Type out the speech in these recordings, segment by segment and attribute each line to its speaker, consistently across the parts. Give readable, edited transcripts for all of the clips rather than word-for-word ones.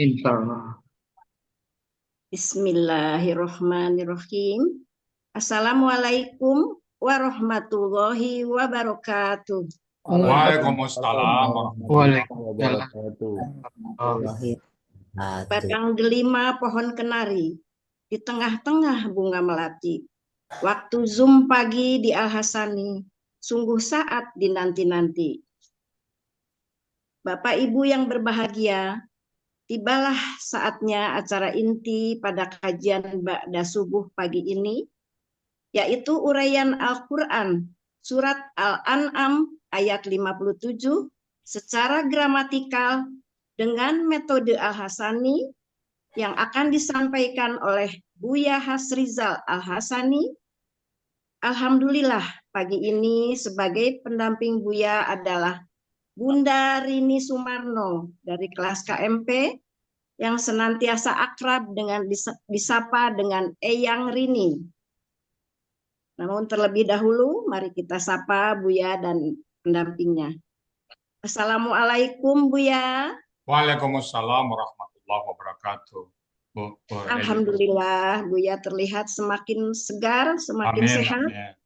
Speaker 1: Insya
Speaker 2: Bismillahirrohmanirrohim. Assalamualaikum warahmatullahi wabarakatuh.
Speaker 3: Waalaikumsalam warahmatullahi
Speaker 1: Waalaikumsalam.
Speaker 3: wabarakatuh.
Speaker 2: Batang delima pohon kenari, di tengah-tengah bunga melati. Waktu Zoom pagi di Al-Hasani, sungguh saat dinanti-nanti. Bapak Ibu yang berbahagia, tibalah saatnya acara inti pada kajian Ba'da Subuh pagi ini, yaitu uraian Al-Quran, surat Al-An'am ayat 57, secara gramatikal dengan metode Al-Hasani yang akan disampaikan oleh Buya Hasrizal Al-Hasani. Alhamdulillah, pagi ini sebagai pendamping Buya adalah Bunda Rini Sumarno dari kelas KMP yang senantiasa akrab dengan disapa dengan Eyang Rini. Namun terlebih dahulu, mari kita sapa Buya dan pendampingnya. Assalamualaikum Buya.
Speaker 3: Waalaikumsalam warahmatullahi wabarakatuh. Bu Eni.
Speaker 2: Alhamdulillah Buya terlihat semakin segar, semakin
Speaker 3: Amin,
Speaker 2: sehat.
Speaker 3: amin.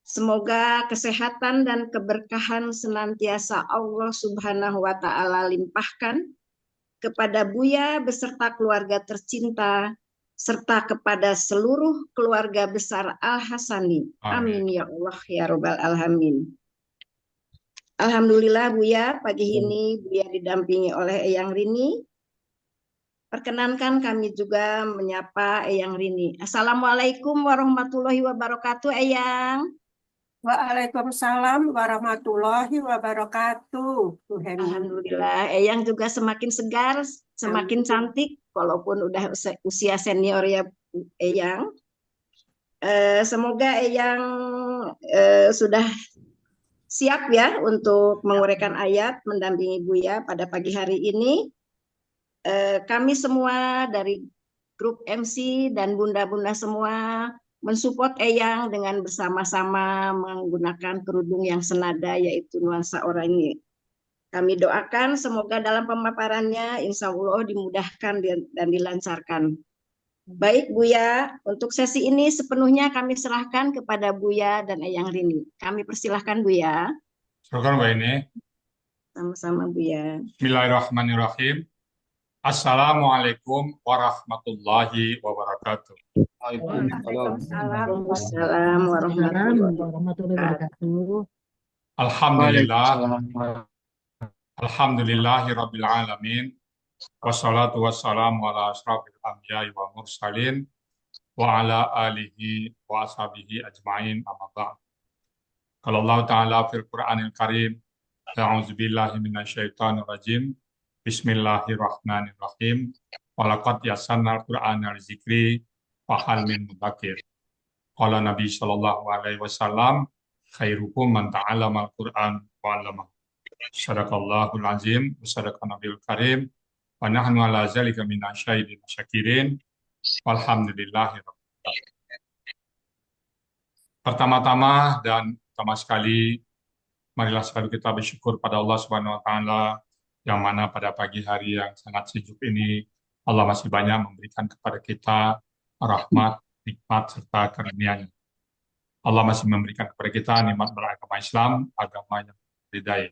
Speaker 2: Semoga kesehatan dan keberkahan senantiasa Allah Subhanahu wa Ta'ala limpahkan kepada Buya beserta keluarga tercinta, serta kepada seluruh keluarga besar Al-Hasani.
Speaker 3: Amin.
Speaker 2: Amin ya Allah ya Rabbal Alamin. Alhamdulillah Buya, pagi ini Buya didampingi oleh Eyang Rini. Perkenankan kami juga menyapa Eyang Rini. Assalamualaikum warahmatullahi wabarakatuh, Eyang.
Speaker 4: Waalaikumsalam warahmatullahi wabarakatuh. Bu Hemi.
Speaker 2: Alhamdulillah, Eyang juga semakin segar, semakin cantik, walaupun udah usia senior ya Eyang. Semoga Eyang sudah siap ya untuk menguraikan ayat, mendampingi Buya pada pagi hari ini. Kami semua dari grup MC dan bunda-bunda semua mensupport Eyang dengan bersama-sama menggunakan kerudung yang senada yaitu nuansa oranye. Kami doakan semoga dalam pemaparannya insya Allah dimudahkan dan dilancarkan. Baik Buya, untuk sesi ini sepenuhnya kami serahkan kepada Buya dan Eyang Rini. Kami persilahkan Buya.
Speaker 3: Silakan Mbak Eni.
Speaker 2: Sama-sama Buya.
Speaker 3: Bismillahirrahmanirrahim. Assalamualaikum warahmatullahi wabarakatuh.
Speaker 1: Waalaikumsalam.
Speaker 2: Waalaikumsalam warahmatullahi wabarakatuh.
Speaker 3: Alhamdulillah,
Speaker 1: Waalaikumsalam.
Speaker 3: alhamdulillahi rabbil alamin. Wassalatu wassalamu ala asrafil anbiya'i wa mursalin wa ala alihi wa ashabihi ajma'in amma ba'd. Kalau Allah Ta'ala fil Qur'anil Karim, a'udzubillahi minasyaitonir rajim. Bismillahirrahmanirrahim. Walaqad yassarnal Qur'ana lidzikri fahal min mudzakir. Qala Nabi sallallahu alaihi wasallam, khairukum man ta'allamal Qur'an wa 'allamahu. Sadaqallahul azim, wa sadaqan nabiyul karim. Wa nahnu ala zalika minasyahidin syakirin. Walhamdulillahi rabbil alamin. Pertama-tama dan pertama sekali, marilah selalu kita bersyukur pada Allah Subhanahu wa Ta'ala, yang mana pada pagi hari yang sangat sejuk ini, Allah masih banyak memberikan kepada kita rahmat, nikmat, serta karunia-Nya. Allah masih memberikan kepada kita nikmat beragama Islam, agama yang berbeda.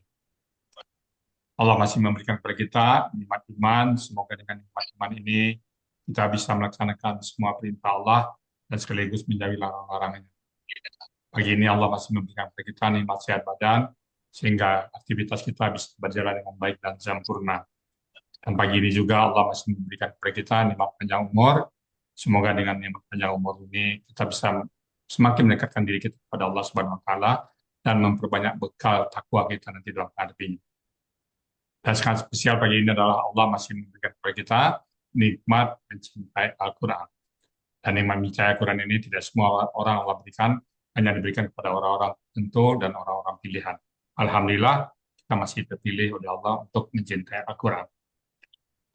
Speaker 3: Allah masih memberikan kepada kita nikmat iman. Semoga dengan nikmat iman ini kita bisa melaksanakan semua perintah Allah dan sekaligus menjauhi larangan-larangannya. Pagi ini Allah masih memberikan kepada kita nikmat sehat badan, sehingga aktivitas kita bisa berjalan dengan baik dan sempurna. Dan pagi ini juga Allah masih memberikan kepada kita nikmat panjang umur. Semoga dengan nikmat panjang umur ini kita bisa semakin mendekatkan diri kita kepada Allah Subhanahu wa Ta'ala dan memperbanyak bekal takwa kita nanti dalam menghadapinya. Dan sangat spesial pagi ini adalah Allah masih memberikan kepada kita nikmat mencintai Al-Quran. Dan nikmat mencintai Al-Quran ini tidak semua orang Allah berikan, hanya diberikan kepada orang-orang tertentu dan orang-orang pilihan. Alhamdulillah, kita masih terpilih oleh Allah untuk mencintai Al-Quran.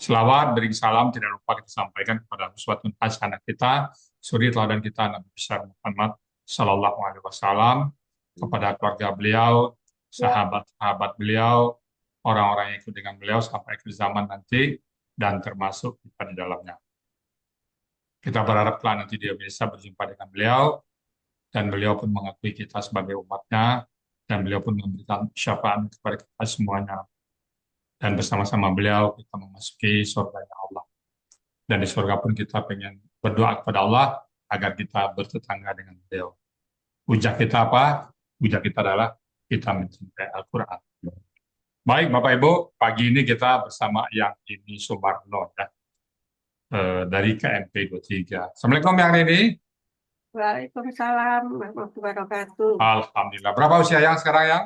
Speaker 3: Selawat beri salam tidak lupa kita sampaikan kepada uswatun hasanah kita, suri teladan kita Nabi besar Muhammad Sallallahu Alaihi Wasallam, kepada keluarga beliau, sahabat-sahabat beliau, orang-orang yang ikut dengan beliau sampai akhir zaman nanti, dan termasuk kita di dalamnya. Kita berharap kelak nanti dia bisa berjumpa dengan beliau, dan beliau pun mengakui kita sebagai umatnya, dan beliau pun memberikan syafaat kepada kita semuanya. Dan bersama-sama beliau kita memasuki surga Allah. Dan di surga pun kita pengen berdoa kepada Allah agar kita bertetangga dengan beliau. Hujah kita apa? Hujah kita adalah kita mencintai Al-Quran. Baik Bapak Ibu, pagi ini kita bersama Yang Rini Sumarno ya, dari KMP 23. Assalamualaikum Yang Rini.
Speaker 4: Waalaikumsalam warahmatullahi wabarakatuh.
Speaker 3: Alhamdulillah. Berapa usia Yang sekarang Yang?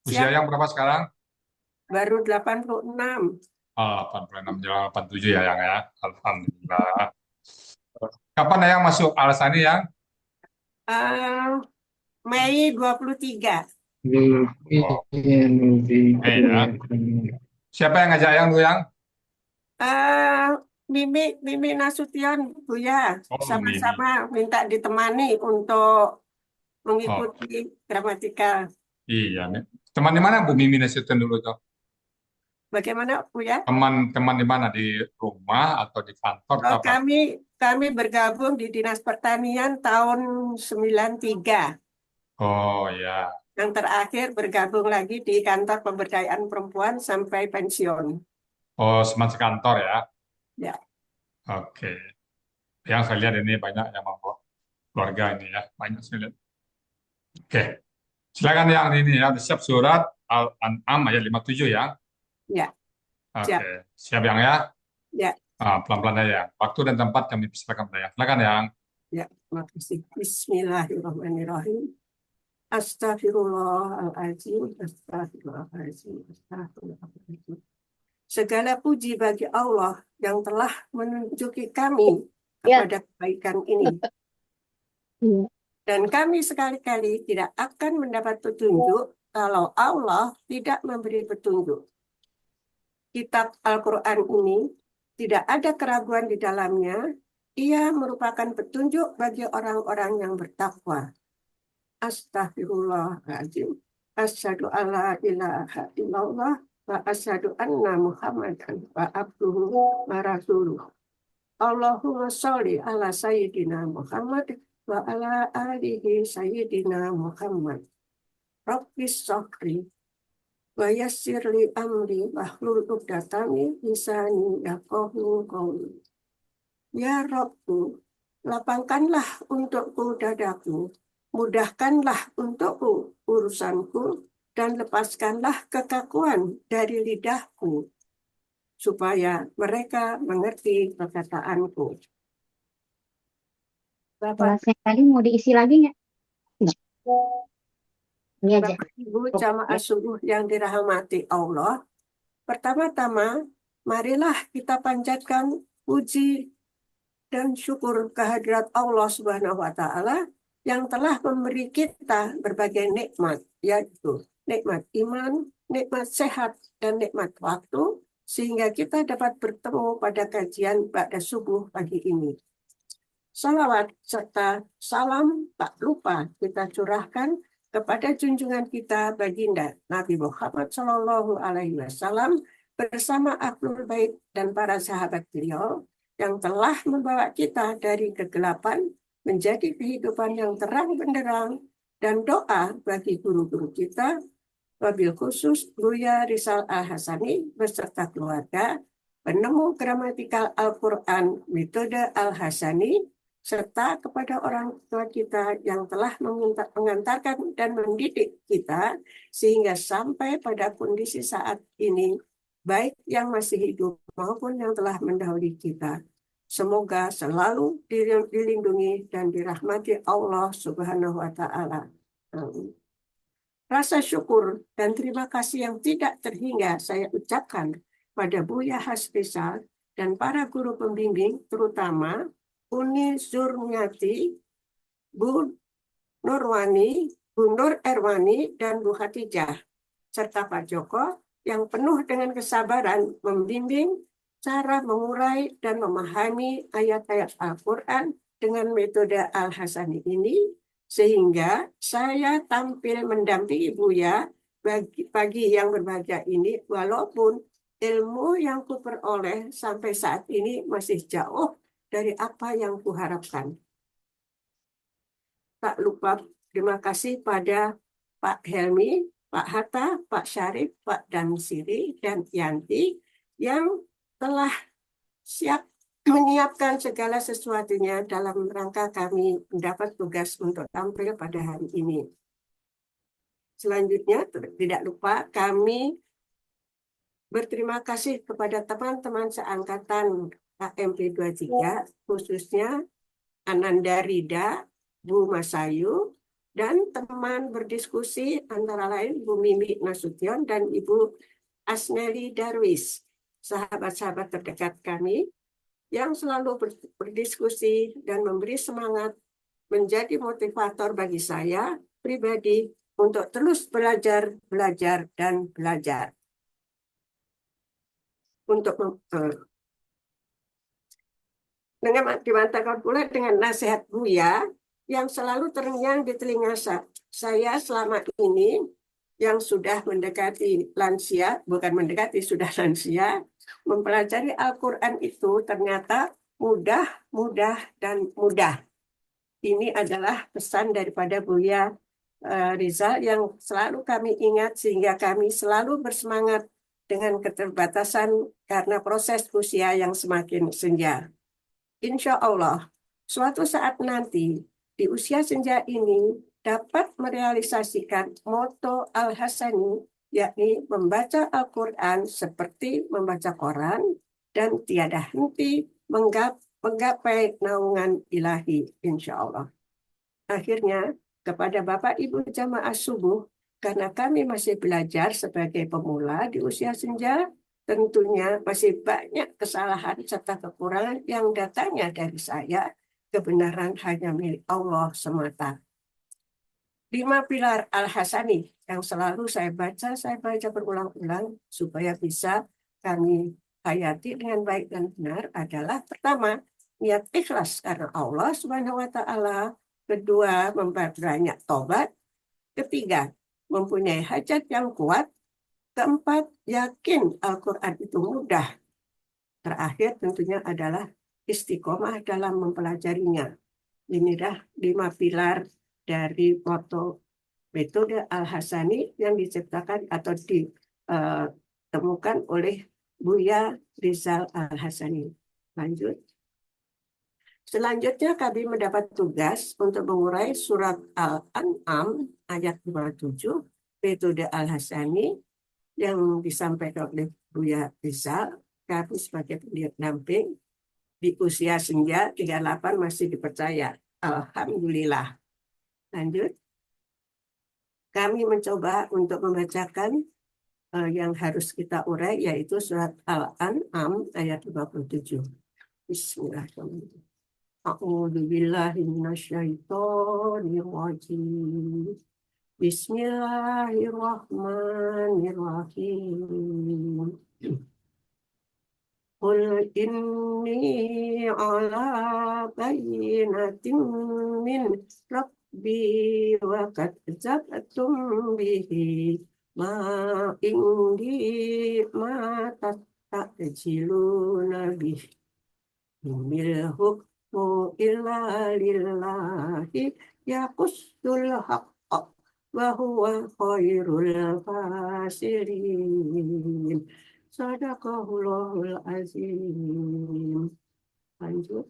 Speaker 3: Usia
Speaker 4: Siap,
Speaker 3: Yang berapa sekarang?
Speaker 4: baru 86.
Speaker 3: 86 jalan 87 ya Yang ya. Alhamdulillah. Kapan Yang masuk Al-Sani Yang?
Speaker 4: Eh, Mei 23.
Speaker 3: Oh, ya. Siapa yang ngajak Yang dulu Yang?
Speaker 4: Mimi Nasution, Buya,
Speaker 3: Oh, Mimi.
Speaker 4: sama-sama minta ditemani untuk
Speaker 3: Oh,
Speaker 4: mengikuti gramatikal.
Speaker 3: iya nih. Teman di mana Bu Mimi Nasution dulu tuh?
Speaker 4: Bagaimana, Buya?
Speaker 3: Teman-teman di mana? Di rumah atau di kantor atau apa?
Speaker 4: Kami bergabung di Dinas Pertanian tahun 93.
Speaker 3: Oh ya.
Speaker 4: Yang terakhir bergabung lagi di Kantor Pemberdayaan Perempuan sampai pensiun.
Speaker 3: Oh, teman sekantor ya.
Speaker 4: Ya.
Speaker 3: Oke. Yang saya lihat ini banyak yang membawa keluarga ini ya. Banyak saya lihat. Oke. Silakan Yang ini ya. Siap surat Al-An'am ayat 57 ya.
Speaker 4: Ya, siap.
Speaker 3: Oke. Siap Yang ya?
Speaker 4: Ya,
Speaker 3: Pelan-pelan aja ya. Waktu dan tempat kami persilakan ya. Silakan Yang.
Speaker 4: ya, terima kasih. Bismillahirrahmanirrahim. Astagfirullahaladzim, astagfirullahaladzim, astagfirullahaladzim. Segala puji bagi Allah yang telah menunjuki kami kepada kebaikan ini. Dan kami sekali-kali tidak akan mendapat petunjuk kalau Allah tidak memberi petunjuk. Kitab Al-Quran ini tidak ada keraguan di dalamnya. Ia merupakan petunjuk bagi orang-orang yang bertakwa. Astaghfirullahaladzim. Asyhadu alla ilaha illallah wa asyhadu anna Muhammadan wa abduhu wa rasuluh. Allahumma sholli ala sayyidina Muhammad wa ala alihi sayyidina Muhammad. Rabbis sholli wa yassirli amri wahlul 'uqdatam min lisani yafqahu qawli. Ya Rabbu, lapangkanlah untukku dadaku, mudahkanlah untukku urusanku, dan lepaskanlah kekakuan dari lidahku, supaya mereka mengerti perkataanku. Bapak,
Speaker 1: Kelasnya tadi mau diisi lagi nggak? Ini aja.
Speaker 4: Bapak Ibu jamaah subuh yang dirahmati Allah, pertama-tama marilah kita panjatkan puji dan syukur kehadirat Allah Subhanahu wa Ta'ala yang telah memberi kita berbagai nikmat, yaitu nikmat iman, nikmat sehat, dan nikmat waktu, sehingga kita dapat bertemu pada kajian pada subuh pagi ini. Salawat serta salam tak lupa kita curahkan kepada junjungan kita baginda Nabi Muhammad SAW bersama Ahlul Bait dan para sahabat beliau yang telah membawa kita dari kegelapan menjadi kehidupan yang terang benderang, dan doa bagi guru-guru kita, wabil khusus Buya Rizal Al-Hasani beserta keluarga, penemu gramatikal Al-Quran metode Al-Hasani, serta kepada orang tua kita yang telah mengantarkan dan mendidik kita sehingga sampai pada kondisi saat ini, baik yang masih hidup maupun yang telah mendahului kita. Semoga selalu dilindungi dan dirahmati Allah Subhanahu wa Ta'ala. Amin. Rasa syukur dan terima kasih yang tidak terhingga saya ucapkan pada Buya Hasrizal dan para guru pembimbing, terutama Uni Zurniati, Bu Nurwani, Bu Nur Erwani, dan Bu Hatijah, serta Pak Joko yang penuh dengan kesabaran membimbing cara mengurai dan memahami ayat-ayat Al-Quran dengan metode Al-Hasani ini, sehingga saya tampil mendampingi Buya pagi yang berbahagia ini, walaupun ilmu yang kuperoleh sampai saat ini masih jauh dari apa yang kuharapkan. Tak lupa terima kasih pada Pak Helmi, Pak Hatta, Pak Syarif, Pak Damsiri, dan Yanti yang telah siap menyiapkan segala sesuatunya dalam rangka kami mendapat tugas untuk tampil pada hari ini. Selanjutnya, tidak lupa kami berterima kasih kepada teman-teman seangkatan KMP 23, khususnya Ananda Rida, Bu Masayu, dan teman berdiskusi antara lain Bu Mimi Nasution dan Ibu Asneli Darwis, sahabat-sahabat terdekat kami yang selalu berdiskusi dan memberi semangat, menjadi motivator bagi saya pribadi untuk terus belajar, dan belajar. Untuk dimantapkan pula dengan nasihat Buya yang selalu terngiang di telinga saya selama ini, yang sudah mendekati lansia, bukan mendekati, sudah lansia, mempelajari Al-Quran itu ternyata mudah, dan mudah. Ini adalah pesan daripada Buya Rizal yang selalu kami ingat sehingga kami selalu bersemangat dengan keterbatasan karena proses usia yang semakin senja. Insya Allah, suatu saat nanti di usia senja ini dapat merealisasikan moto Al-Hasani, yakni membaca Al-Quran seperti membaca Quran dan tiada henti menggapai naungan ilahi, insya Allah. Akhirnya, kepada Bapak Ibu jamaah subuh, karena kami masih belajar sebagai pemula di usia senja, tentunya masih banyak kesalahan serta kekurangan yang datangnya dari saya. Kebenaran hanya milik Allah semata. 5 pilar Al-Hasani yang selalu saya baca berulang-ulang supaya bisa kami hayati dengan baik dan benar adalah: pertama, niat ikhlas karena Allah Subhanahu wa taala; kedua, memperbanyak tobat; ketiga, mempunyai hajat yang kuat; keempat, yakin Al-Quran itu mudah; terakhir tentunya adalah istiqomah dalam mempelajarinya. Inilah 5 pilar dari moto metode Al-Hasani yang diciptakan atau ditemukan oleh Buya Rizal Al-Hasani. Lanjut. Selanjutnya kami mendapat tugas untuk mengurai surat Al-An'am ayat 57, metode Al-Hasani yang disampaikan oleh Buya Rizal. Kami sebagai pendamping di usia senja 38 masih dipercaya. Alhamdulillah. Lanjut. Kami mencoba untuk membacakan yang harus kita urai, yaitu surat Al-An'am ayat 57. Bismillahirrahmanirrahim. A'udzu billahi minasyaitonir rajim. Bismillahirrahmanirrahim. Qul inni ala bayyinatin min rabbi wa kadzabtum bihi ma indi ma tastajiluna bihi bil hukmu illa lillahi yaqussul haqqa wa huwa khairul fasirin. Sadaqallahul azim. Lanjut.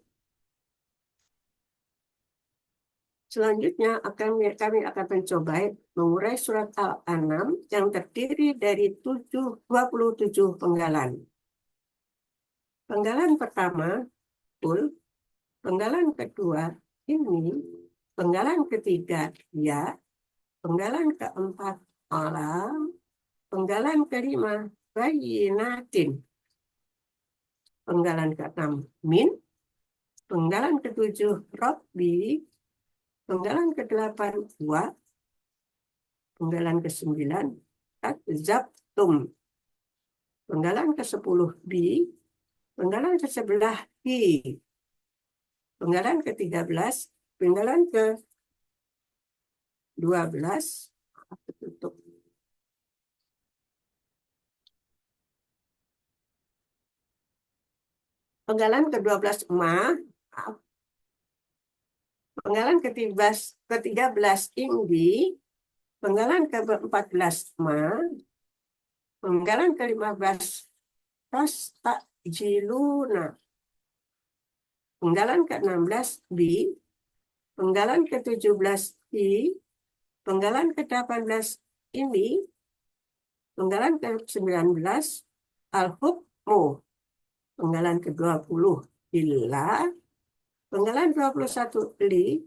Speaker 4: Selanjutnya kami akan mencoba mengurai surat Al-An'am yang terdiri dari 27 penggalan. Penggalan pertama, Qul. Penggalan kedua, ini. Penggalan ketiga, ya. Penggalan keempat, alam. Penggalan kelima, bayyinatin. Penggalan keenam, min. Penggalan ketujuh, Rabbi. Penggalan kedelapan, wa. Penggalan ke-9, kadzabtum. Penggalan ke-10, bi. Penggalan ke-11, hi. Penggalan ke-13, penggalan ke-12, tutup. Penggalan ke-12 ma, penggalan ke-13 indi, penggalan ke-14 ma, penggalan ke-15 tastajiluna, penggalan ke-16 bi, penggalan ke-17 i, penggalan ke-18 ini, penggalan ke-19 al-hukmu, penggalan ke-20 illa, penggalan 21 li,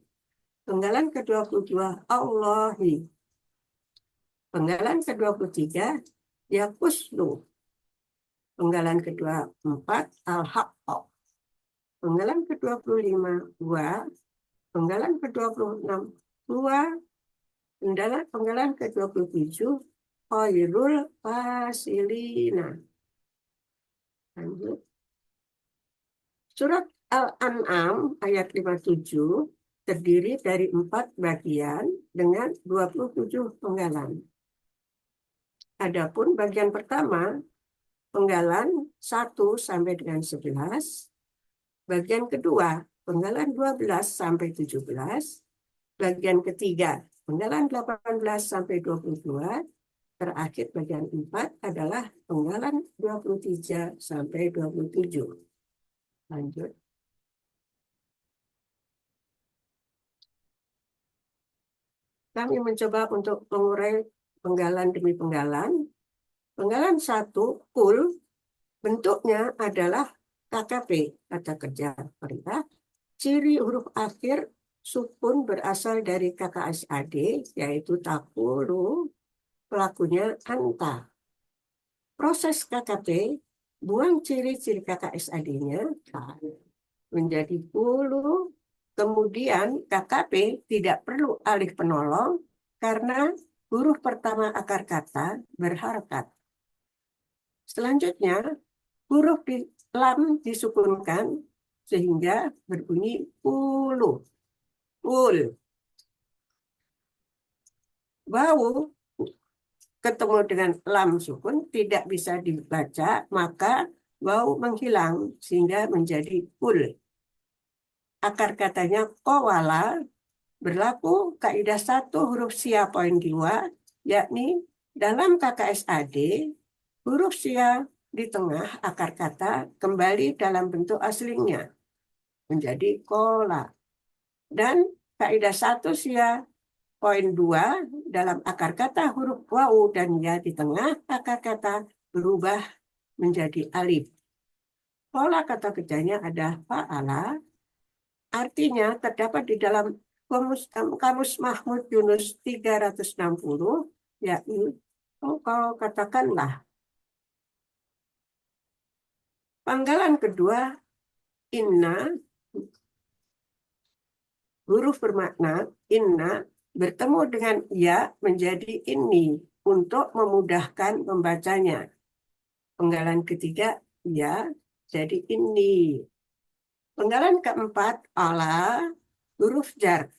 Speaker 4: penggalan ke-22 Allahi, penggalan ke-23 yakuslu, penggalan ke-24 al-haqqa, penggalan ke-25 wa, penggalan ke-26 wa, penggalan ke-27 khairul fasilina. Lanjut. Surat Al-An'am ayat 57 terdiri dari 4 bagian dengan 27 penggalan. Adapun bagian pertama, penggalan 1 sampai dengan 11, bagian kedua, penggalan 12 sampai 17, bagian ketiga, penggalan 18 sampai 22, terakhir bagian 4 adalah penggalan 23 sampai 27. Lanjut. Kami mencoba untuk mengurai penggalan demi penggalan. Penggalan 1, kul, bentuknya adalah KKP, kata kerja perintah. Ciri huruf akhir sukun berasal dari KKSAD, yaitu takulu, pelakunya anta. Proses KKP, buang ciri-ciri KKSAD-nya menjadi pulu, kemudian KKP tidak perlu alif penolong karena huruf pertama akar kata berharakat. Selanjutnya, huruf lam disukunkan sehingga berbunyi pulu. Pul. Wawu ketemu dengan lam sukun tidak bisa dibaca, maka wawu menghilang sehingga menjadi pul. Akar katanya kowala, berlaku kaidah 1 huruf sia poin 2, yakni dalam KKSAD, huruf sia di tengah akar kata kembali dalam bentuk aslinya, menjadi kola. Dan kaidah 1 sia poin 2, dalam akar kata huruf wawu dan ya di tengah akar kata berubah menjadi alif. Pola kata kerjanya ada fa'ala, artinya terdapat di dalam Kamus Mahmud Yunus 360, yakni engkau katakanlah. Panggalan kedua, inna, huruf bermakna inna bertemu dengan ya menjadi ini untuk memudahkan membacanya. Penggalan ketiga, ya, jadi ini. Penggalan keempat, ala, huruf jar.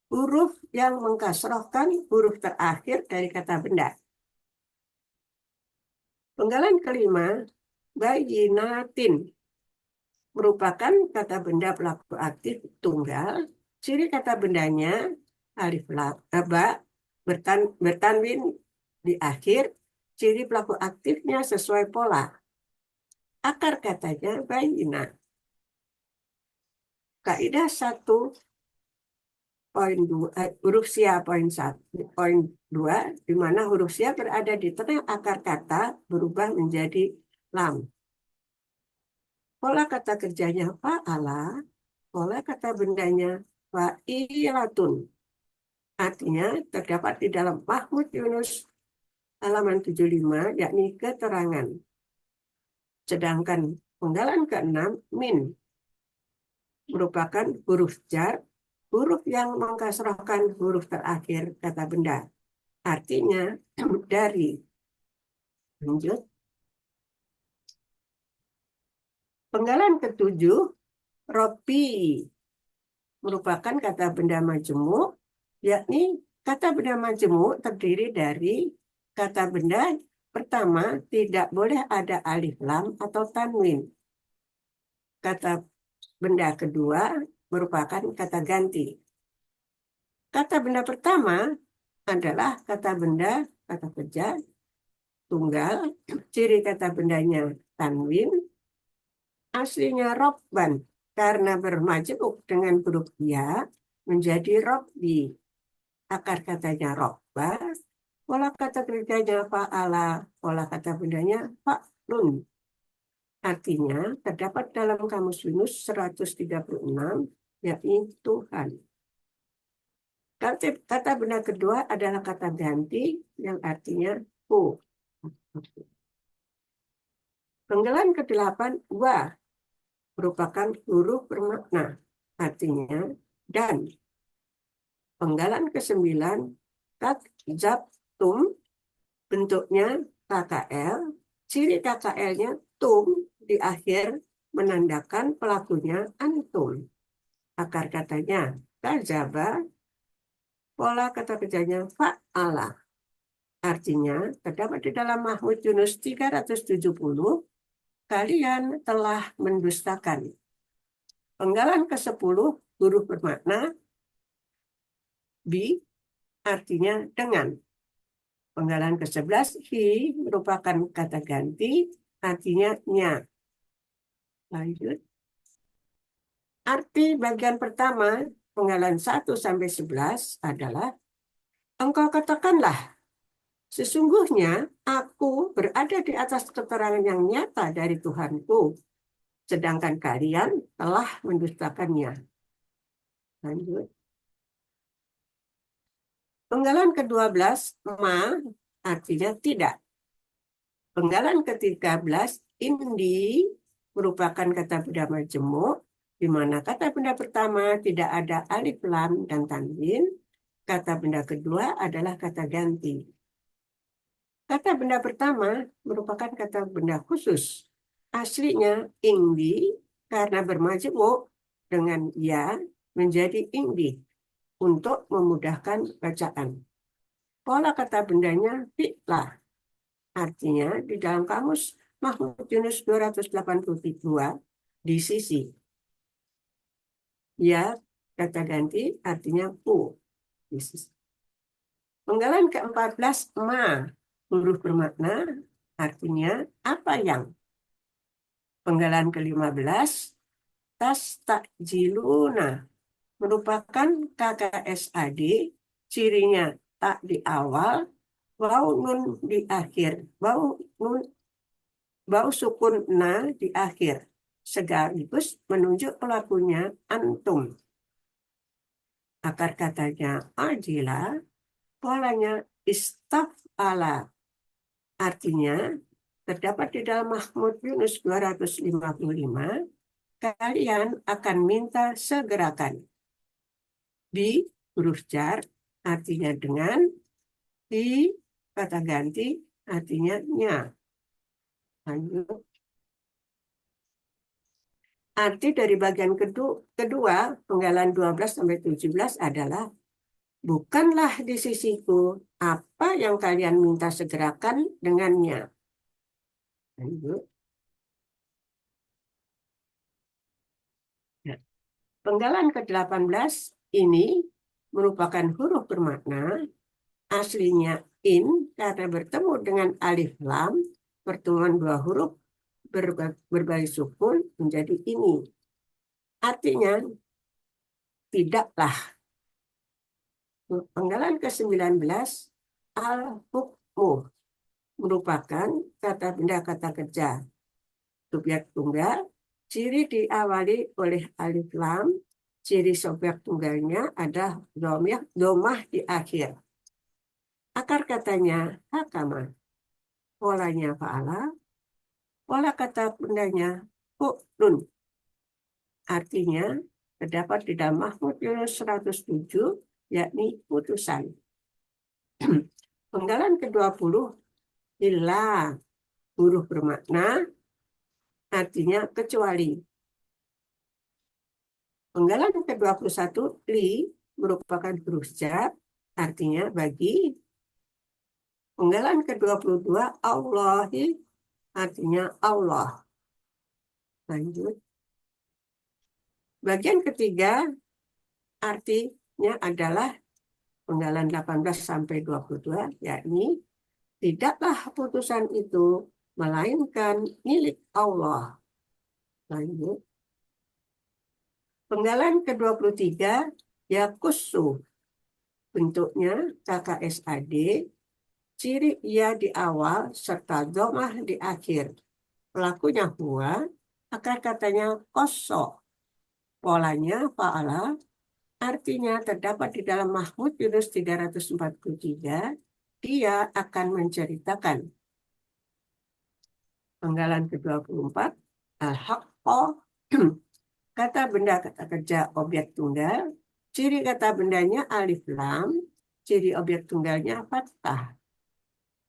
Speaker 4: Huruf yang mengkasrohkan huruf terakhir dari kata benda. Penggalan kelima, bayinatin. Merupakan kata benda pelaku aktif tunggal. Ciri kata bendanya, alif ba, bertanwin di akhir. Ciri pelaku aktifnya sesuai pola. Akar katanya bayina. Kaidah 1 poin 2, huruf sia poin 2, di mana huruf sia berada di tengah akar kata berubah menjadi lam. Pola kata kerjanya fa'ala, pola kata bendanya fa'ilatun. Artinya terdapat di dalam Mahmud Yunus halaman 75, yakni keterangan. Sedangkan penggalan ke-6, min, merupakan huruf jar, huruf yang mengkasrahkan huruf terakhir kata benda. Artinya dari. Lanjut. Penggalan ke-7, ropi, merupakan kata benda majemuk, yakni kata benda majemuk terdiri dari kata benda pertama tidak boleh ada alif lam atau tanwin. kata benda kedua merupakan kata ganti. Kata benda pertama adalah kata benda, kata kerja, tunggal, ciri kata bendanya tanwin, aslinya robban, karena bermajemuk dengan huruf ya menjadi robbi. Akar katanya robba, pola kata kerjanya fa'ala, pola kata bendanya fa'lun. Artinya terdapat dalam Kamus Yunus 136, yakni Tuhan. Kata benda kedua adalah kata ganti yang artinya hu. Penggalan ke-8 wa merupakan huruf bermakna, artinya dan. Penggalan ke-9 kadzabtum, bentuknya KKL, ciri KKL-nya tum di akhir menandakan pelakunya antum. Akar katanya kadzaba, pola kata kerjanya fa'ala. Artinya terdapat di dalam Mahmud Yunus 370, kalian telah mendustakan. Penggalan ke-10 huruf bermakna bi, artinya dengan. Penggalan ke-11 hi merupakan kata ganti, artinya nya. Lanjut. Arti bagian pertama penggalan 1 sampai 11 adalah engkau katakanlah, sesungguhnya aku berada di atas keterangan yang nyata dari Tuhanku, sedangkan kalian telah mendustakannya. Lanjut. Penggalan ke-12 ma, artinya tidak. Penggalan ke-13 indi merupakan kata benda majemuk, di mana kata benda pertama tidak ada alif lam dan tanwin. Kata benda kedua adalah kata ganti. Kata benda pertama merupakan kata benda khusus. Aslinya indi, karena bermajemuk dengan ya menjadi indi untuk memudahkan bacaan. Pola kata bendanya fi'lah. Artinya di dalam Kamus Mahmud Yunus 282 di sisi. Ya, kata ganti artinya pu. Di sisi. Penggalan ke-14 ma, huruf bermakna artinya apa yang. Penggalan ke-15 tastajiluna merupakan KKSAD, cirinya tak di awal, wau nun di akhir, wau sukun na di akhir, sekaligus menunjuk pelakunya antum. Akar katanya ajila, polanya istaf'ala, artinya terdapat di dalam Mahmud Yunus 255, kalian akan minta segerakan. Bi huruf jar artinya dengan, di kata ganti artinya nya. Lanjut. Arti dari bagian kedua penggalan 12 sampai 17 adalah bukanlah di sisiku apa yang kalian minta segerakan dengannya. Lanjut. Ya. Penggalan ke-18 ini merupakan huruf bermakna, aslinya in karena bertemu dengan alif lam, pertemuan dua huruf berbaris sukun menjadi ini. Artinya tidaklah. Penggalan ke-19 al-hukmu merupakan kata benda kata kerja. Subjek tunggal, ciri diawali oleh alif lam, ciri subjek tunggalnya ada domah di akhir. Akar katanya hakama, polanya fa'ala, pola kata bendanya fu'lun. Artinya terdapat di dalam Mahmud Yunus 107, yakni putusan. Penggalan ke-20 illa, huruf bermakna artinya kecuali. Penggalan ke-21 li merupakan huruf jar, artinya bagi. Penggalan ke-22 Allahi, artinya Allah. Lanjut. Bagian ketiga artinya adalah Penggalan 18 sampai 22, yakni tidaklah putusan itu melainkan milik Allah. Lanjut. Penggalan ke-23, yakusu. Bentuknya KKSAD, ciri ia di awal serta domah di akhir. Pelakunya huwa, akar katanya koso. Polanya fa'ala, artinya terdapat di dalam Mahmud Yunus 343, dia akan menceritakan. Penggalan ke-24, al-haqqo, kata benda kata kerja objek tunggal, ciri kata bendanya alif lam, ciri objek tunggalnya fathah.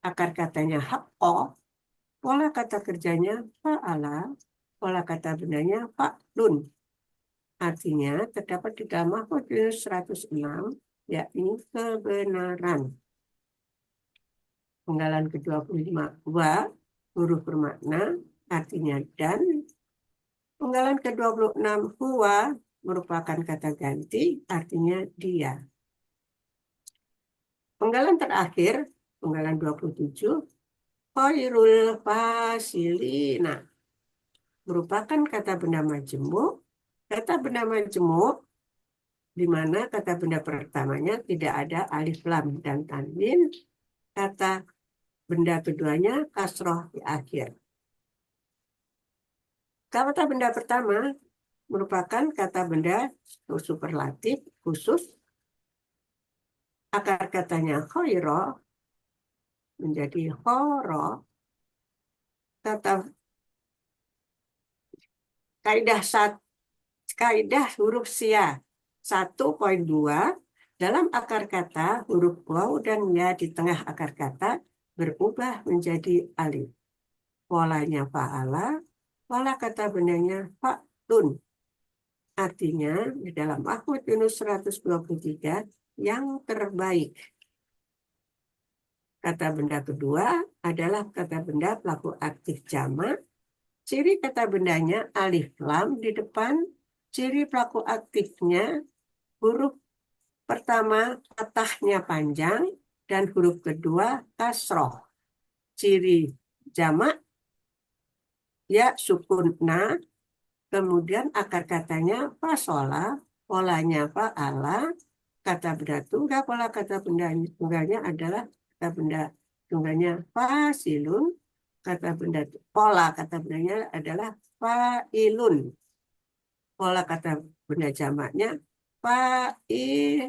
Speaker 4: Akar katanya haqqo, pola kata kerjanya fa'ala, pola kata bendanya fa'lun. Artinya terdapat di dalam Mahmud Yunus 106, yakni kebenaran. Penggalan ke-25, wa, huruf bermakna, artinya dan. Penggalan ke-26, huwa, merupakan kata ganti, artinya dia. Penggalan terakhir, penggalan 27, khairul fasilina, merupakan kata benda majemuk. Kata benda majemuk, di mana kata benda pertamanya tidak ada alif lam dan tanwin, kata benda keduanya kasroh di akhir. Kata benda pertama merupakan kata benda superlatif khusus. Akar katanya khairo menjadi khoro. Kata kaidah huruf sia 1.2, dalam akar kata huruf waw dan ya di tengah akar kata berubah menjadi alif. Polanya fa'ala, pola kata bendanya fa'lun. Artinya di dalam Mahmud Yunus 123 yang terbaik. Kata benda kedua adalah kata benda pelaku aktif jamak. Ciri kata bendanya alif lam di depan. Ciri pelaku aktifnya huruf pertama fathahnya panjang dan huruf kedua kasroh. Ciri jamak ya sukun na. Kemudian akar katanya fasola, polanya fa'ala, kata benda tunggal, pola kata benda tunggalnya adalah kata benda tunggalnya fasilun, pola kata bendanya adalah fa'ilun. Pola kata benda jamaknya fa'ilina.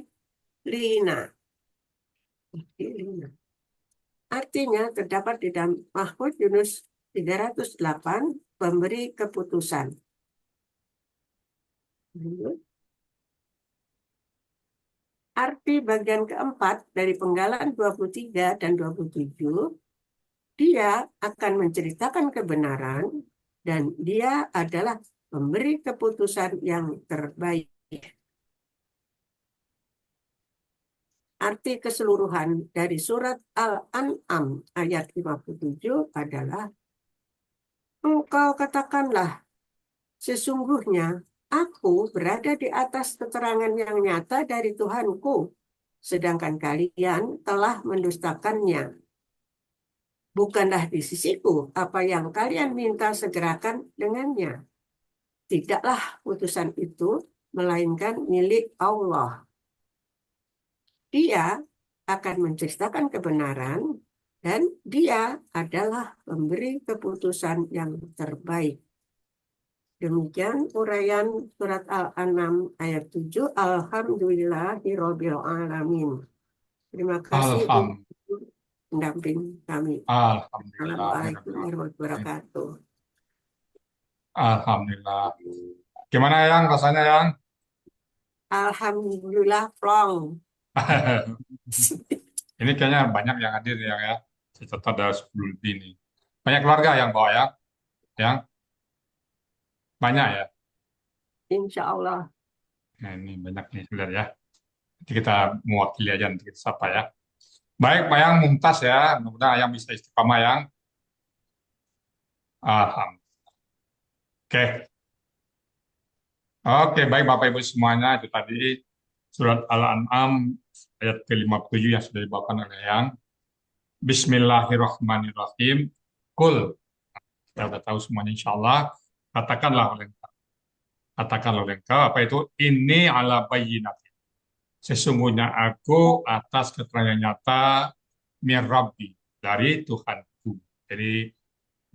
Speaker 4: Artinya terdapat di dalam Mahmud Yunus 308 pemberi keputusan. Arti bagian keempat dari penggalan 23 dan 27, dia akan menceritakan kebenaran dan dia adalah pemberi keputusan yang terbaik. Arti keseluruhan dari surat Al-An'am ayat 57 adalah, engkau katakanlah, sesungguhnya aku berada di atas keterangan yang nyata dari Tuhanku, sedangkan kalian telah mendustakannya. Bukanlah di sisiku apa yang kalian minta segerakan dengannya. Tidaklah putusan itu melainkan milik Allah. Dia akan menceritakan kebenaran dan dia adalah pemberi keputusan yang terbaik. Demikian uraian surat Al-An'am ayat 7. Alhamdulillahirabbil alamin. Terima kasih untuk pendamping kami.
Speaker 3: Alhamdulillah.
Speaker 4: Assalamualaikum warahmatullahi wabarakatuh.
Speaker 3: Alhamdulillah. Gimana yang rasanya yang?
Speaker 4: Alhamdulillah, plong.
Speaker 3: Ini kayaknya banyak yang hadir ya. Saya ada 10 lebih nih. Banyak keluarga yang bawa ya. Yang banyak ya.
Speaker 4: Insya Allah.
Speaker 3: Nah, ini banyak nih, lihat ya. Nanti kita mewakili aja, nanti kita sapa ya. Baik, Pak Yang Mumtaz ya. Mudah-mudahan Yang bisa istiqamah Yang. Alhamdulillah. Oke. Oke, baik Bapak Ibu semuanya, itu tadi surat Al-An'am ayat ke-57 yang sudah dibawakan oleh Yang. Bismillahirrahmanirrahim. Kul, kita sudah tahu semuanya insya Allah. Katakanlah oleh engkau. Katakanlah oleh engkau, apa itu? Ini ala bayyinat. Sesungguhnya aku atas keterangan nyata mir Rabbi, dari Tuhanku. Jadi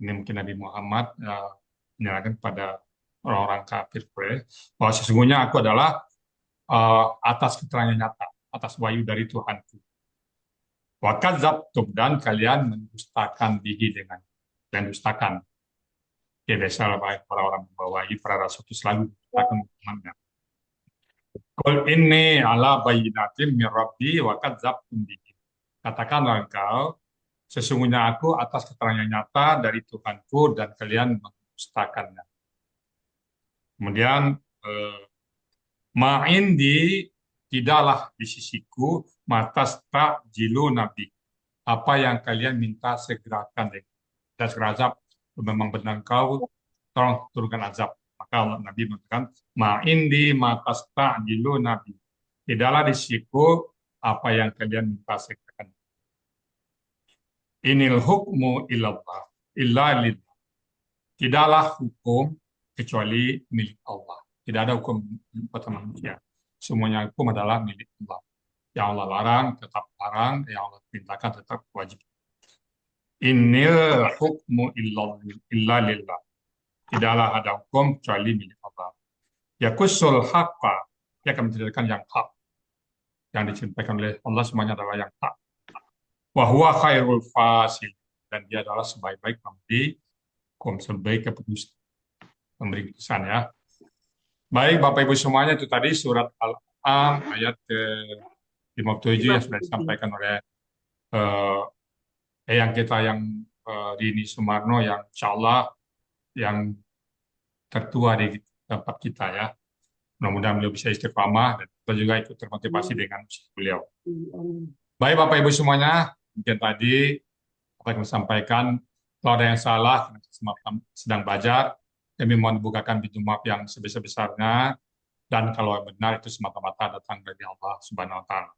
Speaker 3: ini mungkin Nabi Muhammad menyerahkan kepada orang-orang kafir Quraisy bahwa sesungguhnya aku adalah atas keterangan nyata, atas wahyu dari Tuhanku. Wa kadzabtum, dan kalian mendustakan bihi dengan dan dustakan. Ya biasa para orang membawa wahyu, para rasul itu selalu mendustakan Muhammadnya. Qul inni ala bayyinatin min rabbi wa kadzabtum bihi. Katakanlah engkau, sesungguhnya aku atas keterangan nyata dari Tuhanku dan kalian mendustakannya. Kemudian ma'indi, tidaklah di sisiku, matas tak jilu nabi, apa yang kalian minta segerakan. Dan segera azab, memang benar kau, tolong turunkan azab. Maka Allah Nabi mengatakan, ma'indi matas tak jilu nabi, tidaklah di sisiku apa yang kalian minta segerakan. Inil hukmu illallah, illa lillah. Tidaklah hukum kecuali milik Allah. Tidak ada hukum buatan manusia. Semuanya hukum adalah milik Allah. Yang Allah larang tetap larang, yang Allah perintahkan tetap wajib. Inil hukmu illa lillah. Tidaklah ada hukum kecuali milik Allah. Yakusul haqqa, dia akan menceritakan yang hak. Yang disampaikan oleh Allah semuanya adalah yang hak. Wa huwa khairul fasil, dan dia adalah sebaik-baik pemberi hukum, sebaik keputusan, pemberi keputusan ya. Baik Bapak Ibu semuanya, itu tadi surat Al-An'am ayat ke-57 yang sudah disampaikan oleh yang kita yang Rini Sumarno, yang insya Allah yang tertua di tempat kita ya. Mudah-mudahan beliau bisa istiqamah dan kita juga ikut termotivasi dengan usaha beliau. Baik Bapak Ibu semuanya, mungkin tadi apa yang disampaikan, kalau ada yang salah, sedang belajar, kami mohon dibukakan pintu maaf yang sebesar-besarnya, dan kalau benar itu semata-mata datang dari Allah Subhanahu wa Ta'ala.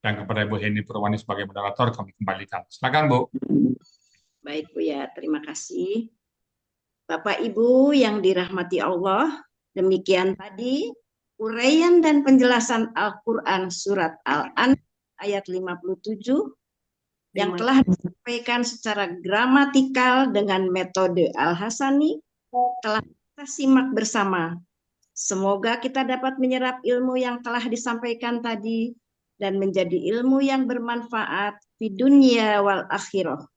Speaker 3: Dan kepada Ibu Heni Purwani sebagai moderator kami kembalikan. Silakan Bu.
Speaker 2: Baik Bu ya, terima kasih. Bapak Ibu yang dirahmati Allah, demikian tadi uraian dan penjelasan Al-Quran surat Al-An'am ayat 57 yang telah disampaikan secara gramatikal dengan metode Al-Hasani telah kita simak bersama. Semoga kita dapat menyerap ilmu yang telah disampaikan tadi dan menjadi ilmu yang bermanfaat di dunia wal akhirah.